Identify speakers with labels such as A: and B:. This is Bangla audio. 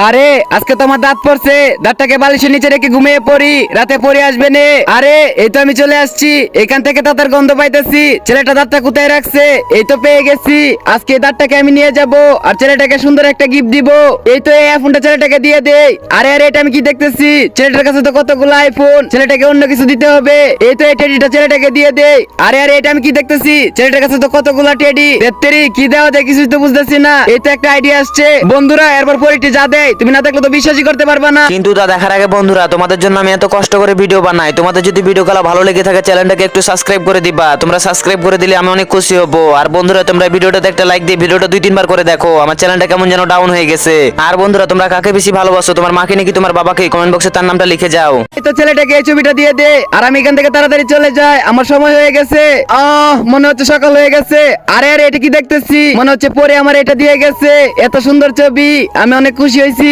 A: আরে আজকে তো আমার দাঁত পড়ছে, দাঁতটাকে বালিশের নিচে রেখে ঘুমিয়ে পড়ি, রাতে পড়ে আসবে নে। আরে এই তো আমি চলে আসছি, এখান থেকে দাঁতের গন্ধ পাইতেছি। ছেলেটা দাঁতটা কোথায় রাখছে? এই তো পেয়ে গেছি। আজকে এই দাঁতটাকে আমি নিয়ে যাব আর ছেলেটাকে সুন্দর একটা গিফট দিব। এই তো এই আইফোনটা ছেলেটাকে দিয়ে দেই। আরে আরে এটা আমি কি দেখতেছি? ছেলেটার কাছে তো কতগুলো আইফোন, ছেলেটাকে অন্য কিছু দিতে হবে। এই তো এই টেডিটা ছেলেটাকে দিয়ে দেই। আরে আরে এটা আমি কি দেখতেছি? ছেলেটার কাছে তো কতগুলো টেডি। তেত্তেরি কি দেওয়া যায় কিছুই তো বুঝতেছি না। এই তো একটা আইডিয়া আসছে। বন্ধুরা এরপর পরিটি যা দেয় তুমি না দেখলে তো বিশ্বাসই করতে পারবা না।
B: কিন্তু তা দেখার আগে বন্ধুরা, তোমাদের জন্য আমি এত কষ্ট করে ভিডিও বানাই। তোমাদের যদি ভিডিওগুলো ভালো লেগে থাকে চ্যানেলটাকে একটু সাবস্ক্রাইব করে দিবা। তোমরা সাবস্ক্রাইব করে দিলে আমি অনেক খুশি হব। আর বন্ধুরা তোমরা ভিডিওটাতে একটা লাইক দিয়ে ভিডিওটা 2-3 বার করে দেখো। আমার চ্যানেলটা কেমন যেন ডাউন হয়ে গেছে। আর বন্ধুরা তোমরা কাকে বেশি ভালোবাসো, তোমার মাকে নাকি তোমার বাবাকে? কমেন্ট বক্সে তার নামটা লিখে যাও।
A: এই তো ছেলেটাকে এই ছবিটা দিয়ে দে আর আমি এখান থেকে তাড়াতাড়ি চলে যাই, আমার সময় হয়ে গেছে। মনে হচ্ছে সকাল হয়ে গেছে। আরে আরে এটা কি দেখতেছি? মনে হচ্ছে পরে আমার এটা দিয়ে গেছে। এত সুন্দর ছবি, আমি অনেক খুশি হয়েছি।